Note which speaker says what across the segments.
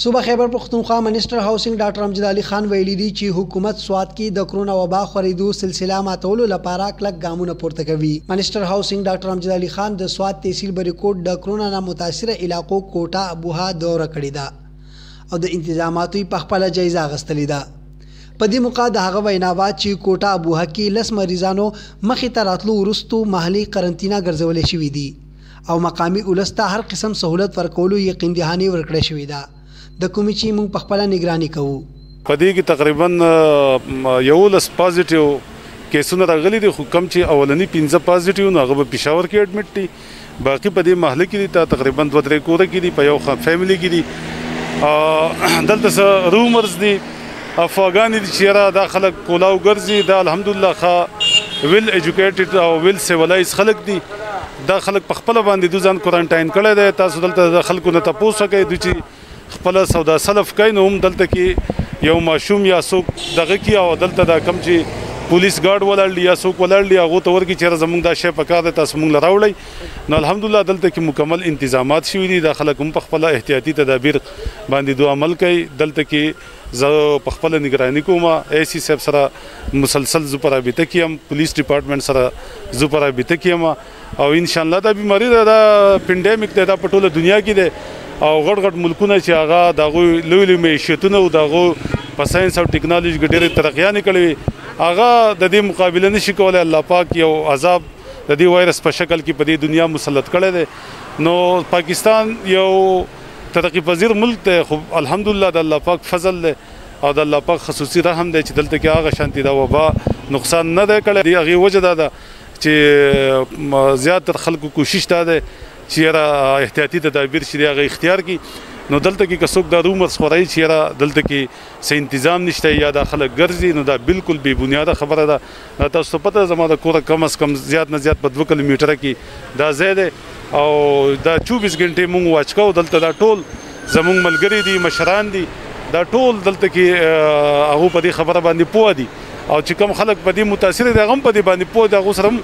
Speaker 1: صوبه خیبر پختونخوا منسٹر هاوسنګ ډاکټر امجد علي خان ویلي دي چې حکومت سواد کې د کرونا وبا خورېدو سلسله ماتولو لپاره کلک ګامونه پورته کوي. منسٹر هاوسنګ ډاکټر امجد علي خان د سواد تحصیل بریکوټ د کرونا نه متاثره علاقو کوټه ابوها دوره کړې ده او د انتظاماتو په خپل جایزه اخیستلې ده. په دې موقع د هغه ویناوه چې کوټه ابوها کې 10 مریضانو مخې ته راتلو وروستو محلي قرنطینه ګرځولې شوې دي او مقامي ولسته هر قسم سہولت ورکولو یقین دهاني ورکړې شوې ده. د کومې چې موږ په خپله نگراني کوو.
Speaker 2: په دې کې تقریبا 11 پازیټیو کیسونه راغلي دي، خو کم چې اولني 15 پازیټیو نو هغه په پېښور کې اډمټ دي، باقي په دې محله کې دي تقریبا 2-3 کوره کې دي، په یو فیملی کې دي. دلته څه رومرز دي افغاني دي چې دا خلک کولاو ګرځي، دا الحمدلله ښه ویل ایجوکیټډ او ویل سیولایز خلک دي. دا خلک په خپله باندې دوی ځان کوارنټاین کړی دی. تاسو دلته د خلکو نه تپوس وکئ دوی چې خپل سودا سلف کوي نو هم دلته کې یو ماشوم یا څوک دغه کې او دلته دا کم چې پولیس ګارډ ولاړ یا څوک ولاړ هغه ته ورکړي چې زموږ دا شی پکار دی تاسو موږ له راوړئ. نو الحمدلله دلته کې مکمل انتظامات شوي دي. دا خلک هم په خپله احتیاطي تدابیر باندې دوی عمل کوي. دلته کې زه په خپله نگراني کوم، اے سی صاحب سره مسلسل زه په رابطه کې یم، پولیس ډپارټمنټ سره زه په رابطه کې یم او انشاءالله دا بیماري ده، دا پینډیمک دی، دا په ټوله دنیا کې دی او غټ غټ ملکونه چې هغه د هغوی لوی لوی معیشتونه او د هغو په ساینس او ټکنالوژي کې ډېرې ترقیانې کړې وي، هغه د دې مقابله نشي کولی. الله پاک یو عذاب د دې وایرس په شکل کې په دې دنیا مسلط کړی دی. نو پاکستان یو ترقی پذیر ملک دی، خو الحمدلله د الله پاک فضل دی او د الله پاک خصوصي رحم دی چې دلته کې هغه شانتي د وبا نقصان نه دی کړی. د هغې وجه دا ده چې زیاتره خلکو کوشش دا دی چې احتیاطي تدابیر چې هغه اختیار کړي. نو دلته کې که څوک دا رومرز خورایي چې دلته کې څه تنظیم نشته یا دا خلک ګرځي، نو دا بالکل بې بنیاده خبره ده. دا تاسو ته پته زما د کوره کم از کم زیات نه زیات په 2 کیلومتره کې دا ځای دی او دا 24 غنټې مونږ واچ کوو. دلته دا ټول زمونږ ملګري دي، مشران دي، دا ټول دلته کې هغه په دې خبره باندې پوه دي او چې کوم خلک په دې متاثر دي هغه هم په دې باندې پوه دي. هغو سره هم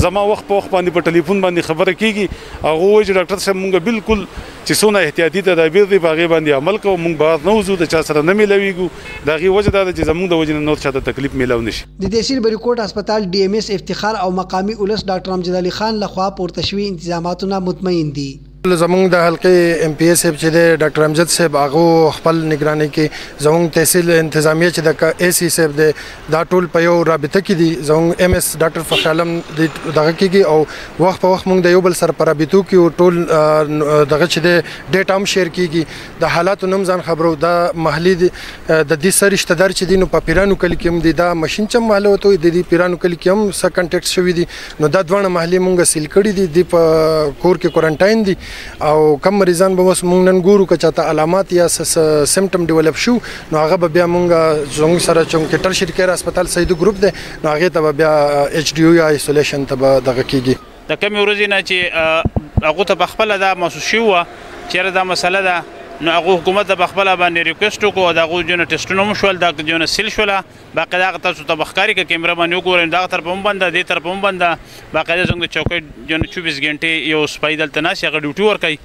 Speaker 2: زما وخت په وخت باندې په ټلیفون باندې خبره کېږي. هغه وایي چې ډاکټر صاحب مونږ بالکل چې څونه احتیاطي تدابیر دي په هغې باندې عمل کوو، مونږ بهر نه وځو، د چا سره نه میلاویږو. د هغې وجه دا ده چې زمونږ د وجې نه نور چا ته تکلیف میلاو نشي.
Speaker 1: د تحصیل بریکوټ هسپتال ډي ام ایس افتخار او مقامي ولس ډاکټر امجد علي خان لخوا پورته شوي انتظاماتو نه مطمئن دي.
Speaker 3: زمونږ د حلقې ام پی ایس صاحب چې دی ډاکټر امجد صاحب هغه خپل نگراني کې زمونږ تحصیل انتظامیه چې د اے سی صاحب دی دا ټول په یو رابطه کې دي. زمونږ ام ایس ډاکټر فخر عالم دغه کېږي او وخت په وخت مونږ د یو بل سره په رابطو کې ټول دغه چې دی ډیټا هم شیر کېږي، د حالاتو نه هم ځان خبرو. دا محلي د دې سره رشته دار چې دي نو په پیرانو کلي کې هم دي، دا مشین چم محله ورته وایي، د دې پیرانو کلي کې هم څه کنټیکټ شوي دي. نو دا دواړه محلې مونږ سیل کړي دي، دی په کور کې کوارنټاین دي او کم مریضان به اوس مونږ نن ګورو که چاته علامات یا سمټم ډیولپ شو نو هغه به بیا مونږ زموږ سره چې ټرشري کیر هسپتال سیدو ګروپ دی نو هغې ته به بیا ایچ ډي یو یا ایسولیشن ته به دغه کېږي.
Speaker 4: د کمې ورځې نه چې هغو ته پخپله دا محسوس شوي وه چېرې دا مسله ده نو هغه حکومت ته پخپله باندې ریکویسټ وکړو او د هغو جونه ټسټونه هم شول، دا جونه سیل شوله. باقاعده هغه تاسو ته به ښکاري که کیمره باندې وګورئ دغه طرف هم بنده دې طرف هم بنده. باقاعده زموږ د چوکۍ جونه 24 غنټې یو سپی دلته ناست هغه ډیوټي ورکوي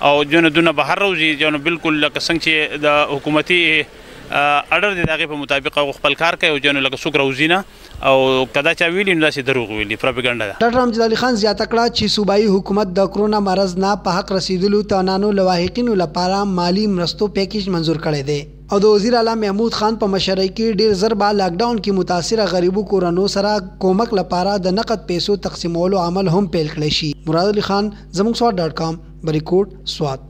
Speaker 4: او جونه دونه بهر روزي جونه بالکل لکه څنګه چې د حکومتي اډر دی د هغې په مطابق هغه خپل کار کوي او جونه لکه څوک روزي نه او کدا چا ویلي نو داسې دروغ ویلي، پروپاګانډا ده.
Speaker 1: ډاکټر امجد علي خان زیاته کړه چې صوبایي حکومت د کرونا مرض نه په حق رسیدلو توانانو لواحقینو لپاره مالی مرستو پیکیج منظور کړی دی او د وزیر اعلی محمود خان په مشرۍ کې ډیر زر به لاک ډاون کې متاثره غریبو کورنو سره کومک لپاره د نقد پیسو تقسیمولو عمل هم پیل کړی شي. مراد علي خان زموږ سواد .com بریکوټ سواد.